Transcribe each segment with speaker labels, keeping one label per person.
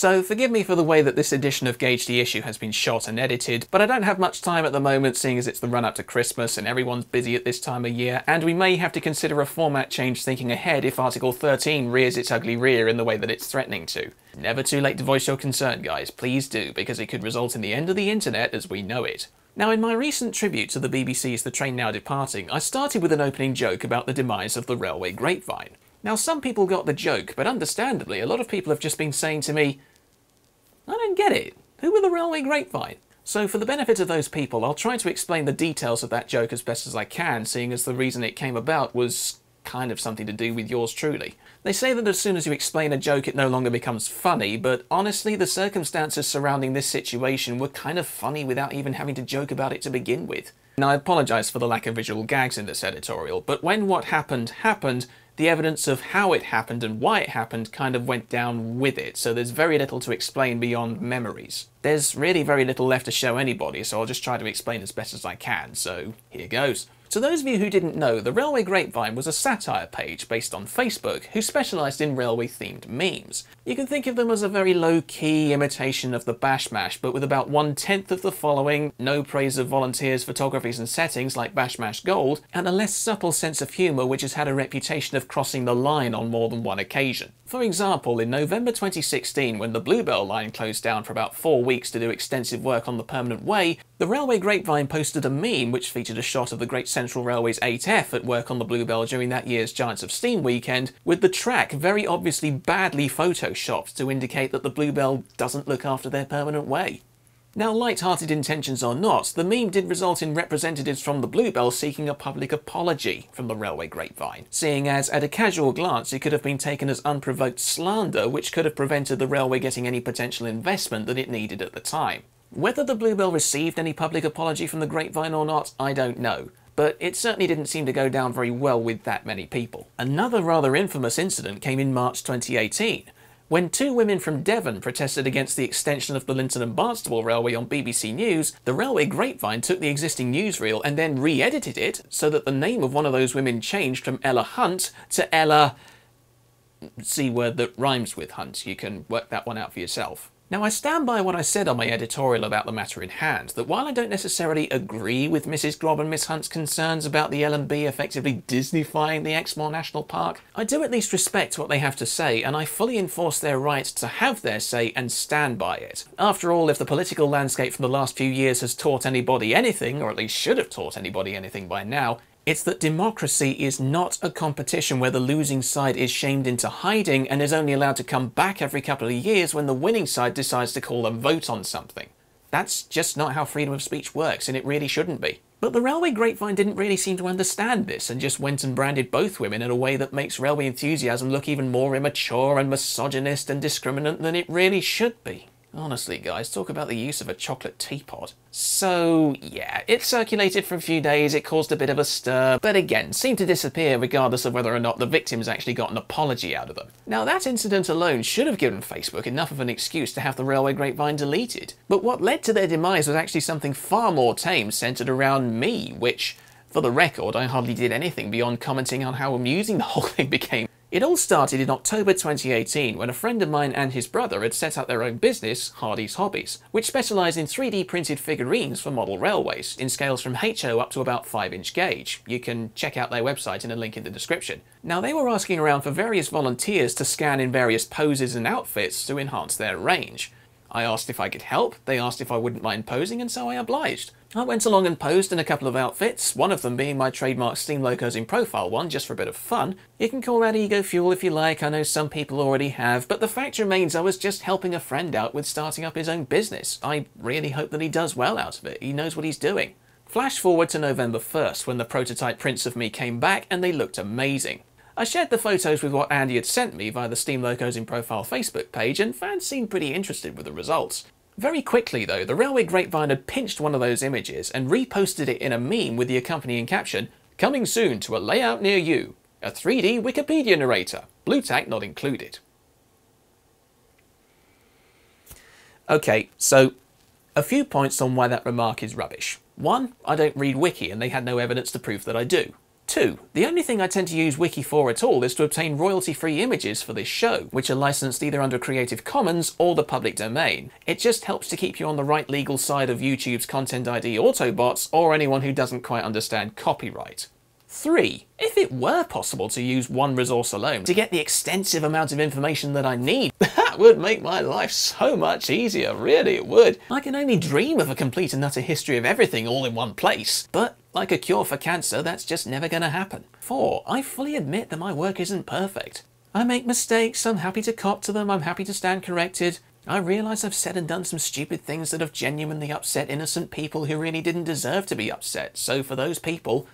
Speaker 1: So forgive me for the way that this edition of Gauge the Issue has been shot and edited, but I don't have much time at the moment seeing as it's the run up to Christmas and everyone's busy at this time of year, and we may have to consider a format change thinking ahead if Article 13 rears its ugly rear in the way that it's threatening to. Never too late to voice your concern, guys, please do, because it could result in the end of the internet as we know it. Now, in my recent tribute to the BBC's The Train Now Departing, I started with an opening joke about the demise of the railway grapevine. Now, some people got the joke, but understandably, a lot of people have just been saying to me, I don't get it. Who were the railway grapevine? So for the benefit of those people, I'll try to explain the details of that joke as best as I can, seeing as the reason it came about was kind of something to do with yours truly. They say that as soon as you explain a joke, it no longer becomes funny, but honestly, the circumstances surrounding this situation were kind of funny without even having to joke about it to begin with. Now, I apologise for the lack of visual gags in this editorial, but when what happened happened, the evidence of how it happened and why it happened kind of went down with it, so there's very little to explain beyond memories. There's really very little left to show anybody, so I'll just try to explain as best as I can, so here goes. To those of you who didn't know, the Railway Grapevine was a satire page based on Facebook who specialised in railway-themed memes. You can think of them as a very low-key imitation of the Bash Mash, but with about 1/10 of the following, no praise of volunteers, photographies and settings like Bash Mash Gold, and a less subtle sense of humour which has had a reputation of crossing the line on more than one occasion. For example, in November 2016, when the Bluebell line closed down for about 4 weeks to do extensive work on the permanent way, the Railway Grapevine posted a meme which featured a shot of the Great Central Railway's 8F at work on the Bluebell during that year's Giants of Steam weekend, with the track very obviously badly photoshopped to indicate that the Bluebell doesn't look after their permanent way. Now, light-hearted intentions or not, the meme did result in representatives from the Bluebell seeking a public apology from the Railway Grapevine, seeing as, at a casual glance, it could have been taken as unprovoked slander which could have prevented the railway getting any potential investment that it needed at the time. Whether the Bluebell received any public apology from the Grapevine or not, I don't know, but it certainly didn't seem to go down very well with that many people. Another rather infamous incident came in March 2018, when 2 women from Devon protested against the extension of the Linton and Barnstaple Railway on BBC News. The Railway Grapevine took the existing newsreel and then re-edited it so that the name of one of those women changed from Ella Hunt to Ella... C word that rhymes with Hunt. You can work that one out for yourself. Now, I stand by what I said on my editorial about the matter in hand, that while I don't necessarily agree with Mrs. Grob and Miss Hunt's concerns about the L&B effectively Disneyfying the Exmoor National Park, I do at least respect what they have to say, and I fully enforce their right to have their say and stand by it. After all, if the political landscape from the last few years has taught anybody anything, or at least should have taught anybody anything by now, it's that democracy is not a competition where the losing side is shamed into hiding and is only allowed to come back every couple of years when the winning side decides to call a vote on something. That's just not how freedom of speech works, and it really shouldn't be. But the Railway Grapevine didn't really seem to understand this and just went and branded both women in a way that makes railway enthusiasm look even more immature and misogynist and discriminant than it really should be. Honestly, guys, talk about the use of a chocolate teapot. So, yeah, it circulated for a few days, it caused a bit of a stir, but again, seemed to disappear regardless of whether or not the victims actually got an apology out of them. Now, that incident alone should have given Facebook enough of an excuse to have the Railway Grapevine deleted. But what led to their demise was actually something far more tame centred around me, which, for the record, I hardly did anything beyond commenting on how amusing the whole thing became. It all started in October 2018 when a friend of mine and his brother had set up their own business, Hardy's Hobbies, which specialised in 3D printed figurines for model railways, in scales from HO up to about 5-inch gauge. You can check out their website in a link in the description. Now, they were asking around for various volunteers to scan in various poses and outfits to enhance their range. I asked if I could help, they asked if I wouldn't mind posing, and so I obliged. I went along and posed in a couple of outfits, one of them being my trademark Steam Locos in Profile one, just for a bit of fun. You can call that ego fuel if you like, I know some people already have, but the fact remains I was just helping a friend out with starting up his own business. I really hope that he does well out of it, he knows what he's doing. Flash forward to November 1st, when the prototype prints of me came back and they looked amazing. I shared the photos with what Andy had sent me via the Steam Locos in Profile Facebook page, and fans seemed pretty interested with the results. Very quickly though, the Railway Grapevine had pinched one of those images and reposted it in a meme with the accompanying caption, "Coming soon to a layout near you. A 3D Wikipedia narrator. Blue tack not included." Okay, so a few points on why that remark is rubbish. One, I don't read Wiki and they had no evidence to prove that I do. 2. The only thing I tend to use Wiki for at all is to obtain royalty-free images for this show, which are licensed either under Creative Commons or the public domain. It just helps to keep you on the right legal side of YouTube's Content ID Autobots or anyone who doesn't quite understand copyright. 3. If it were possible to use one resource alone to get the extensive amount of information that I need, that would make my life so much easier, really it would. I can only dream of a complete and utter history of everything all in one place. But like a cure for cancer, that's just never gonna happen. 4. I fully admit that my work isn't perfect. I make mistakes, I'm happy to cop to them, I'm happy to stand corrected. I realise I've said and done some stupid things that have genuinely upset innocent people who really didn't deserve to be upset. So for those people,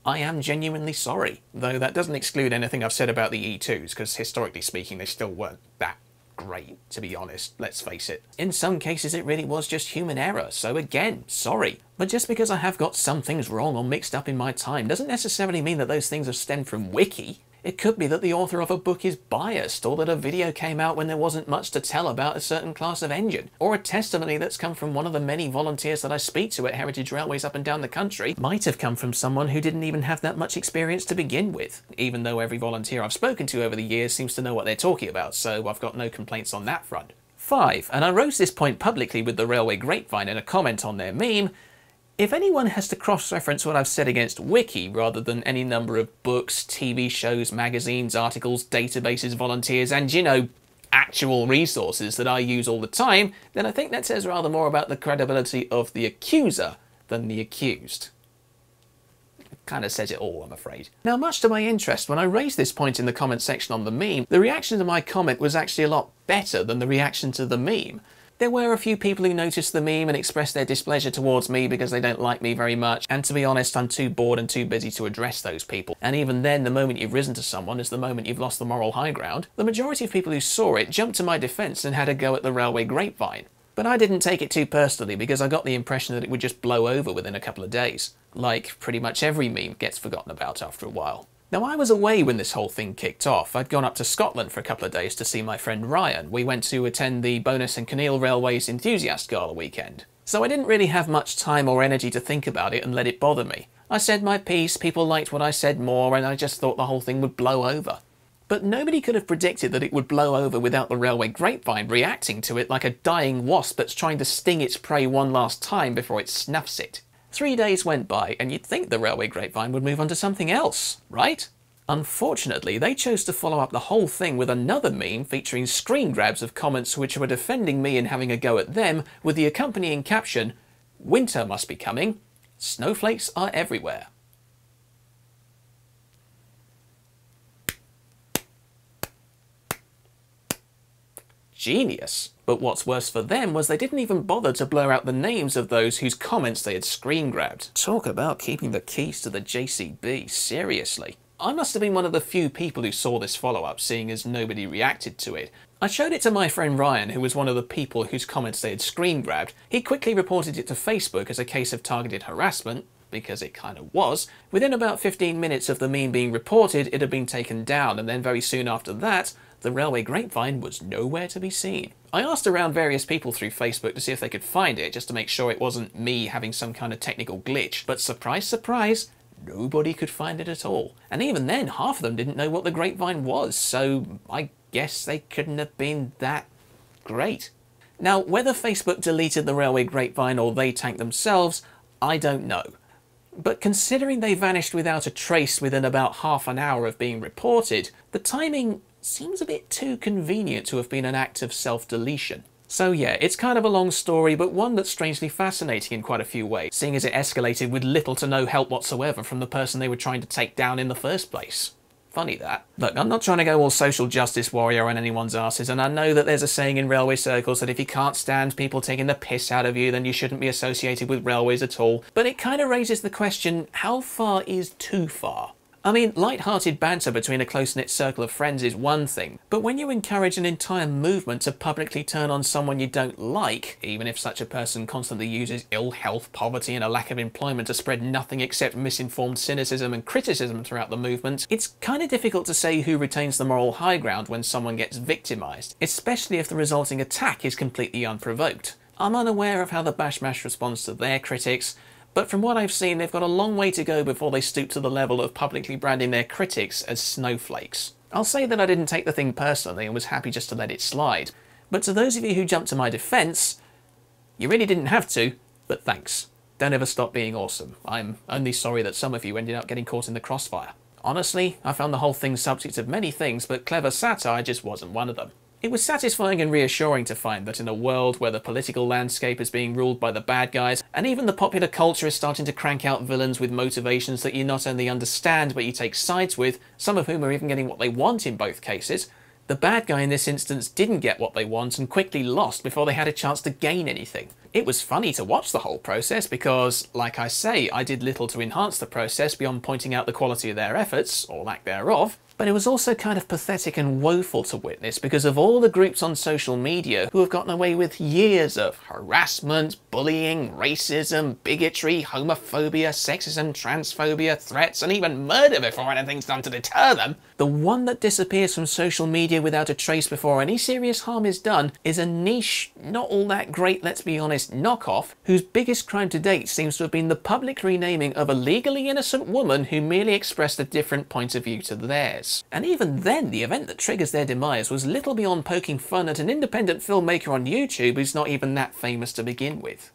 Speaker 1: I am genuinely sorry, though that doesn't exclude anything I've said about the E2s, because historically speaking they still weren't that great, to be honest, let's face it. In some cases it really was just human error, so again, sorry. But just because I have got some things wrong or mixed up in my time doesn't necessarily mean that those things have stemmed from Wiki. It could be that the author of a book is biased, or that a video came out when there wasn't much to tell about a certain class of engine, or a testimony that's come from one of the many volunteers that I speak to at Heritage Railways up and down the country might have come from someone who didn't even have that much experience to begin with, even though every volunteer I've spoken to over the years seems to know what they're talking about, so I've got no complaints on that front. 5. And I rose this point publicly with the Railway Grapevine in a comment on their meme. If anyone has to cross-reference what I've said against Wiki rather than any number of books, TV shows, magazines, articles, databases, volunteers, and, you know, actual resources that I use all the time, then I think that says rather more about the credibility of the accuser than the accused. Kind of says it all, I'm afraid. Now, much to my interest, when I raised this point in the comment section on the meme, the reaction to my comment was actually a lot better than the reaction to the meme. There were a few people who noticed the meme and expressed their displeasure towards me because they don't like me very much, and to be honest, I'm too bored and too busy to address those people. And even then, the moment you've risen to someone is the moment you've lost the moral high ground. The majority of people who saw it jumped to my defence and had a go at the Railway Grapevine. But I didn't take it too personally because I got the impression that it would just blow over within a couple of days. Like pretty much every meme gets forgotten about after a while. Now, I was away when this whole thing kicked off. I'd gone up to Scotland for a couple of days to see my friend Ryan. We went to attend the Bowness and Kinneil Railways Enthusiast Gala weekend. So I didn't really have much time or energy to think about it and let it bother me. I said my piece, people liked what I said more, and I just thought the whole thing would blow over. But nobody could have predicted that it would blow over without the Railway Grapevine reacting to it like a dying wasp that's trying to sting its prey one last time before it snuffs it. 3 days went by, and you'd think the Railway Grapevine would move on to something else, right? Unfortunately, they chose to follow up the whole thing with another meme featuring screen grabs of comments which were defending me and having a go at them, with the accompanying caption, "Winter must be coming. Snowflakes are everywhere." Genius. But what's worse for them was they didn't even bother to blur out the names of those whose comments they had screen grabbed. Talk about keeping the keys to the JCB, seriously. I must have been one of the few people who saw this follow-up, seeing as nobody reacted to it. I showed it to my friend Ryan, who was one of the people whose comments they had screen grabbed. He quickly reported it to Facebook as a case of targeted harassment, because it kind of was. Within about 15 minutes of the meme being reported, it had been taken down, and then very soon after that, the Railway Grapevine was nowhere to be seen. I asked around various people through Facebook to see if they could find it, just to make sure it wasn't me having some kind of technical glitch, but surprise, surprise, nobody could find it at all. And even then, half of them didn't know what the Grapevine was, so I guess they couldn't have been that great. Now, whether Facebook deleted the Railway Grapevine or they tanked themselves, I don't know. But considering they vanished without a trace within about half an hour of being reported, the timing seems a bit too convenient to have been an act of self-deletion. So yeah, it's kind of a long story, but one that's strangely fascinating in quite a few ways, seeing as it escalated with little to no help whatsoever from the person they were trying to take down in the first place. Funny that. Look, I'm not trying to go all social justice warrior on anyone's asses, and I know that there's a saying in railway circles that if you can't stand people taking the piss out of you, then you shouldn't be associated with railways at all. But it kind of raises the question, how far is too far? I mean, light-hearted banter between a close-knit circle of friends is one thing, but when you encourage an entire movement to publicly turn on someone you don't like, even if such a person constantly uses ill health, poverty and a lack of employment to spread nothing except misinformed cynicism and criticism throughout the movement, it's kind of difficult to say who retains the moral high ground when someone gets victimised, especially if the resulting attack is completely unprovoked. I'm unaware of how the Bash Mash responds to their critics, but from what I've seen, they've got a long way to go before they stoop to the level of publicly branding their critics as snowflakes. I'll say that I didn't take the thing personally and was happy just to let it slide, but to those of you who jumped to my defence, you really didn't have to, but thanks. Don't ever stop being awesome. I'm only sorry that some of you ended up getting caught in the crossfire. Honestly, I found the whole thing subject of many things, but clever satire just wasn't one of them. It was satisfying and reassuring to find that in a world where the political landscape is being ruled by the bad guys, and even the popular culture is starting to crank out villains with motivations that you not only understand but you take sides with, some of whom are even getting what they want in both cases, the bad guy in this instance didn't get what they want and quickly lost before they had a chance to gain anything. It was funny to watch the whole process because, like I say, I did little to enhance the process beyond pointing out the quality of their efforts, or lack thereof, but it was also kind of pathetic and woeful to witness because of all the groups on social media who have gotten away with years of harassment, bullying, racism, bigotry, homophobia, sexism, transphobia, threats, and even murder before anything's done to deter them. The one that disappears from social media without a trace before any serious harm is done is a niche, not all that great, let's be honest, knockoff, whose biggest crime to date seems to have been the public renaming of a legally innocent woman who merely expressed a different point of view to theirs. And even then, the event that triggers their demise was little beyond poking fun at an independent filmmaker on YouTube who's not even that famous to begin with.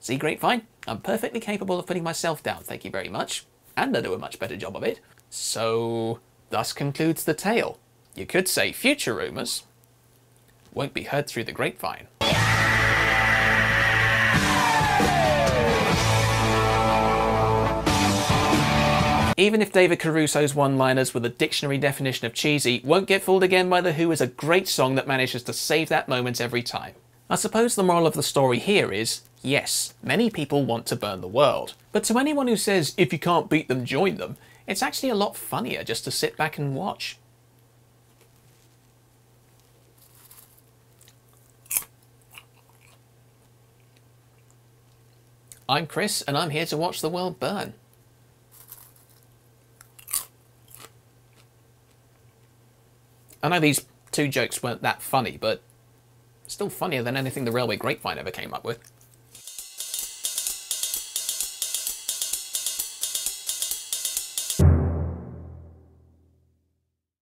Speaker 1: See, Grapevine? I'm perfectly capable of putting myself down, thank you very much. And I do a much better job of it. So, thus concludes the tale. You could say future rumours won't be heard through the grapevine. Even if David Caruso's one-liners with a dictionary definition of cheesy won't get fooled again by The Who is a great song that manages to save that moment every time. I suppose the moral of the story here is, yes, many people want to burn the world. But to anyone who says, if you can't beat them, join them, it's actually a lot funnier just to sit back and watch. I'm Chris, and I'm here to watch the world burn. I know these two jokes weren't that funny, but still funnier than anything the Railway Grapevine ever came up with.